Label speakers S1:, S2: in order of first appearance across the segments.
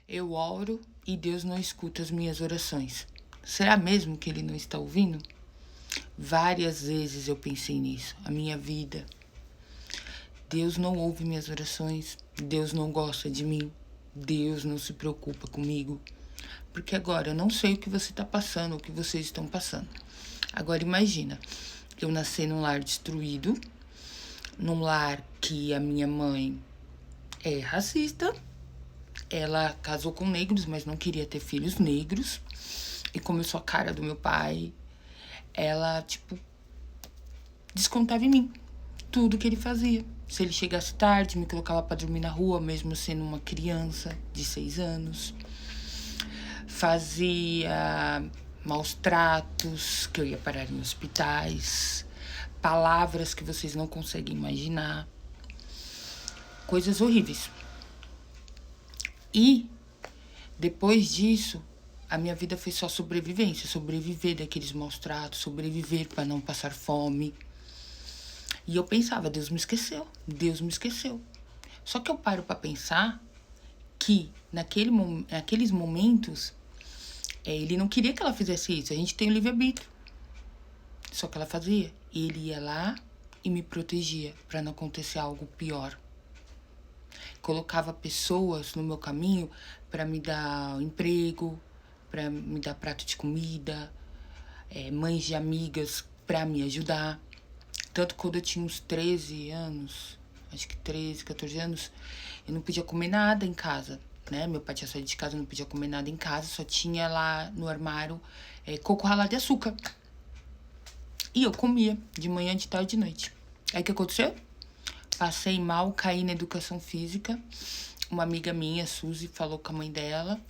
S1: Eu oro e Deus não escuta as minhas orações. Será mesmo que Ele não está ouvindo? Várias vezes eu pensei nisso, a minha vida. Deus não ouve minhas orações, Deus não gosta de mim, Deus não se preocupa comigo. Porque agora eu não sei o que você está passando, o que vocês estão passando. Agora imagina, eu nasci num lar destruído, num lar que a minha mãe é racista. Ela casou com negros, mas não queria ter filhos negros. E como eu sou a cara do meu pai, ela, descontava em mim tudo que ele fazia. Se ele chegasse tarde, me colocava pra dormir na rua, mesmo sendo uma criança de 6 anos. Fazia maus tratos, que eu ia parar em hospitais. Palavras que vocês não conseguem imaginar. Coisas horríveis. E, depois disso, a minha vida foi só sobrevivência. Sobreviver daqueles maus tratos, sobreviver para não passar fome. E eu pensava, Deus me esqueceu, Deus me esqueceu. Só que eu paro para pensar que naqueles momentos, ele não queria que ela fizesse isso. A gente tem o livre-arbítrio. Só que ela fazia. E ele ia lá e me protegia para não acontecer algo pior. Colocava pessoas no meu caminho para me dar emprego, para me dar prato de comida, mães de amigas para me ajudar. Tanto quando eu tinha uns 13 anos, acho que 13, 14 anos, eu não podia comer nada em casa, né? Meu pai tinha saído de casa, eu não podia comer nada em casa, só tinha lá no armário coco ralado de açúcar. E eu comia de manhã, de tarde e de noite. Aí o que aconteceu? Passei mal, caí na educação física. Uma amiga minha, Suzy, falou com a mãe dela.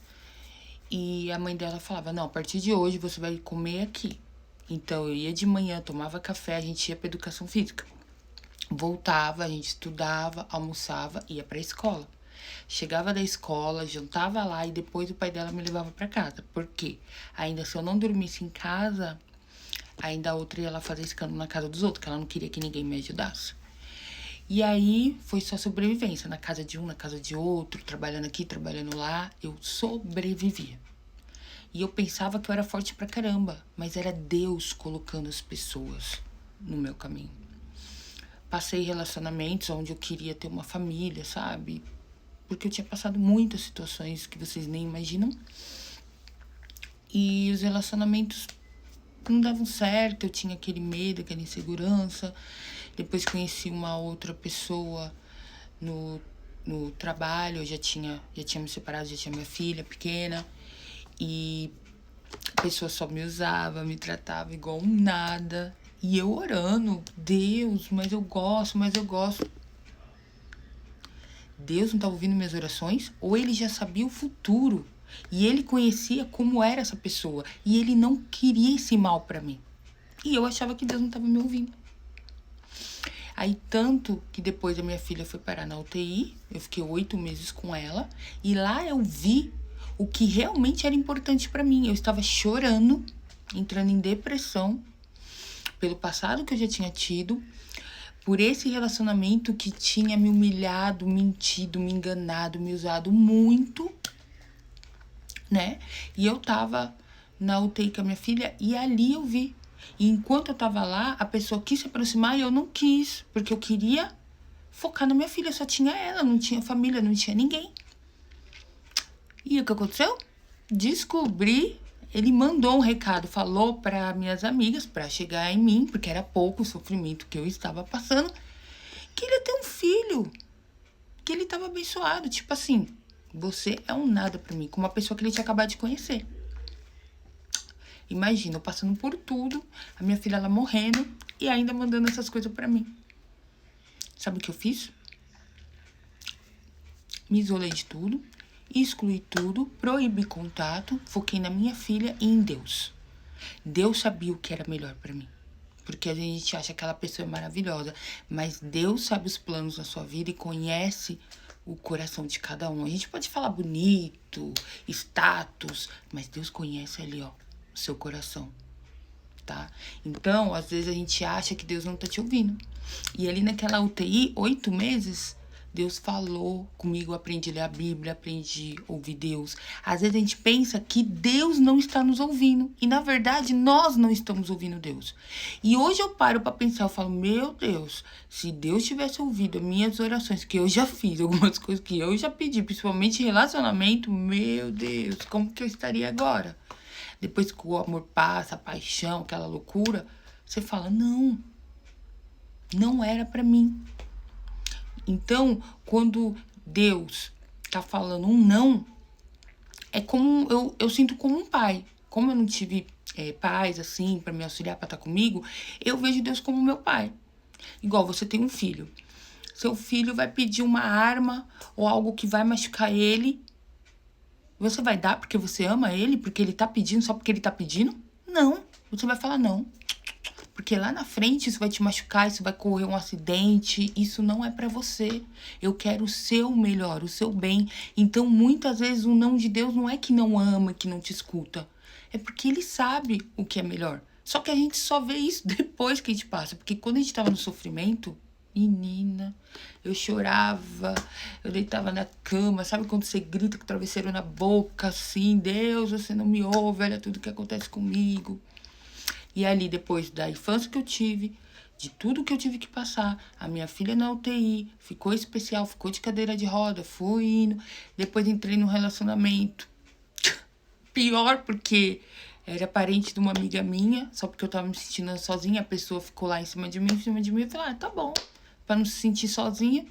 S1: E a mãe dela falava, não, a partir de hoje você vai comer aqui. Então eu ia de manhã, tomava café, a gente ia pra educação física. Voltava, a gente estudava, almoçava, ia pra escola. Chegava da escola, jantava lá e depois o pai dela me levava pra casa. Por quê? Ainda se eu não dormisse em casa, ainda a outra ia lá fazer escândalo na casa dos outros, que ela não queria que ninguém me ajudasse. E aí foi só sobrevivência, na casa de um, na casa de outro, trabalhando aqui, trabalhando lá, eu sobrevivia. E eu pensava que eu era forte pra caramba, mas era Deus colocando as pessoas no meu caminho. Passei relacionamentos onde eu queria ter uma família, sabe? Porque eu tinha passado muitas situações que vocês nem imaginam. E os relacionamentos não davam certo, eu tinha aquele medo, aquela insegurança. Depois conheci uma outra pessoa no trabalho, eu já tinha me separado, já tinha minha filha pequena. E a pessoa só me usava, me tratava igual um nada. E eu orando, Deus, mas eu gosto, mas eu gosto. Deus não estava ouvindo minhas orações? Ou ele já sabia o futuro? E ele conhecia como era essa pessoa. E ele não queria esse mal pra mim. E eu achava que Deus não estava me ouvindo. Aí, tanto que depois a minha filha foi parar na UTI, eu fiquei 8 meses com ela, e lá eu vi o que realmente era importante pra mim. Eu estava chorando, entrando em depressão, pelo passado que eu já tinha tido, por esse relacionamento que tinha me humilhado, mentido, me enganado, me usado muito, né? E eu tava na UTI com a minha filha e ali eu vi. E enquanto eu tava lá, a pessoa quis se aproximar e eu não quis, porque eu queria focar na minha filha, só tinha ela, não tinha família, não tinha ninguém. E o que aconteceu? Descobri, ele mandou um recado, falou para minhas amigas, para chegar em mim, porque era pouco o sofrimento que eu estava passando, que ele ia ter um filho, que ele estava abençoado, tipo assim, você é um nada para mim, com uma pessoa que ele tinha acabado de conhecer. Imagina, eu passando por tudo, a minha filha ela morrendo e ainda mandando essas coisas para mim. Sabe o que eu fiz? Me isolei de tudo, excluí tudo, proibi contato, foquei na minha filha e em Deus. Deus sabia o que era melhor para mim. Porque a gente acha que aquela pessoa é maravilhosa, mas Deus sabe os planos da sua vida e conhece o coração de cada um. A gente pode falar bonito, status, mas Deus conhece ali, ó, o seu coração, tá? Então, às vezes a gente acha que Deus não tá te ouvindo. E ali naquela UTI, 8 meses, Deus falou comigo, eu aprendi a ler a Bíblia, aprendi a ouvir Deus. Às vezes a gente pensa que Deus não está nos ouvindo. E na verdade, nós não estamos ouvindo Deus. E hoje eu paro para pensar, eu falo, meu Deus, se Deus tivesse ouvido as minhas orações, que eu já fiz, algumas coisas que eu já pedi, principalmente relacionamento, meu Deus, como que eu estaria agora? Depois que o amor passa, a paixão, aquela loucura, você fala, não era para mim. Então, quando Deus tá falando um não, é como eu sinto como um pai. Como eu não tive pais assim para me auxiliar, para estar comigo, eu vejo Deus como meu pai. Igual você tem um filho. Seu filho vai pedir uma arma ou algo que vai machucar ele. Você vai dar porque você ama ele, porque ele tá pedindo, só porque ele tá pedindo? Não. Você vai falar não. Porque lá na frente isso vai te machucar, isso vai correr um acidente, isso não é pra você. Eu quero o seu melhor, o seu bem. Então, muitas vezes, o não de Deus não é que não ama, que não te escuta. É porque ele sabe o que é melhor. Só que a gente só vê isso depois que a gente passa. Porque quando a gente tava no sofrimento, menina, eu chorava, eu deitava na cama, sabe quando você grita com o travesseiro na boca, assim, Deus, você não me ouve, olha tudo que acontece comigo. E ali, depois da infância que eu tive, de tudo que eu tive que passar, a minha filha na UTI, ficou especial, ficou de cadeira de roda, fui indo. Depois entrei num relacionamento. Pior, porque era parente de uma amiga minha, só porque eu tava me sentindo sozinha, a pessoa ficou lá em cima de mim, eu falei, tá bom, pra não se sentir sozinha.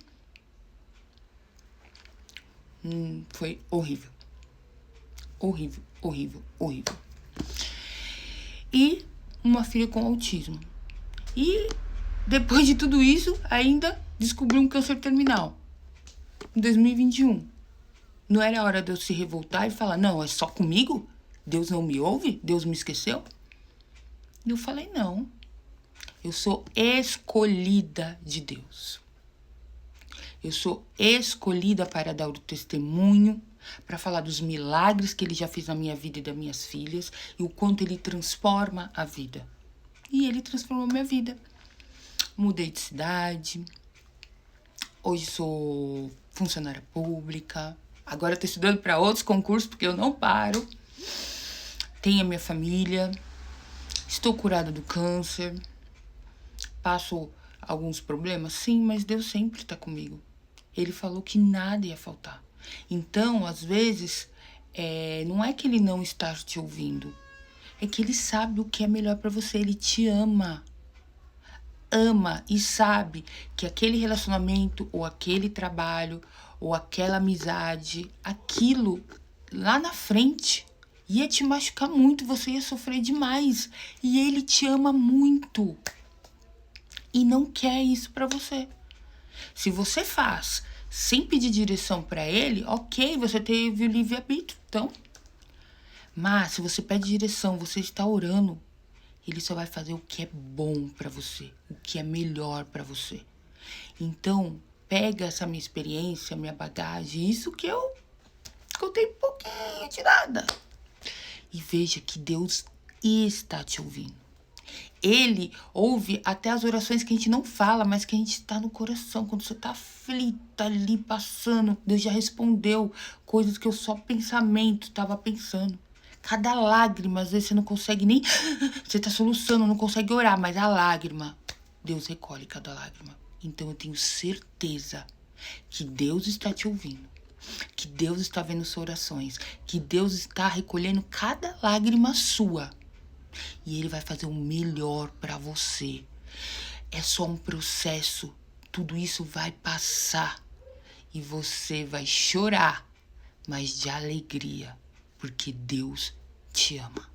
S1: Foi horrível. Horrível, horrível, horrível. E uma filha com autismo. E depois de tudo isso, ainda descobri um câncer terminal. Em 2021. Não era hora de eu se revoltar e falar, não, é só comigo? Deus não me ouve? Deus me esqueceu? E eu falei, não. Eu sou escolhida de Deus. Eu sou escolhida para dar o testemunho, para falar dos milagres que Ele já fez na minha vida e das minhas filhas e o quanto Ele transforma a vida. E Ele transformou minha vida. Mudei de cidade. Hoje sou funcionária pública. Agora estou estudando para outros concursos porque eu não paro. Tenho a minha família. Estou curada do câncer. Passo alguns problemas, sim, mas Deus sempre está comigo. Ele falou que nada ia faltar. Então, às vezes, não é que Ele não está te ouvindo. É que Ele sabe o que é melhor para você. Ele te ama. Ama e sabe que aquele relacionamento, ou aquele trabalho, ou aquela amizade, aquilo lá na frente ia te machucar muito, você ia sofrer demais. E Ele te ama muito. E não quer isso pra você. Se você faz sem pedir direção pra Ele, ok, você teve o livre-arbítrio, então. Mas se você pede direção, você está orando, Ele só vai fazer o que é bom pra você, o que é melhor pra você. Então, pega essa minha experiência, minha bagagem, isso que eu contei pouquinho de nada. E veja que Deus está te ouvindo. Ele ouve até as orações que a gente não fala, mas que a gente está no coração. Quando você está aflita ali, passando, Deus já respondeu coisas que eu só pensamento estava pensando. Cada lágrima, às vezes você não consegue nem... Você está soluçando, não consegue orar, mas a lágrima, Deus recolhe cada lágrima. Então eu tenho certeza que Deus está te ouvindo. Que Deus está vendo suas orações. Que Deus está recolhendo cada lágrima sua. E Ele vai fazer o melhor pra você. É só um processo. Tudo isso vai passar. E você vai chorar, mas de alegria. Porque Deus te ama.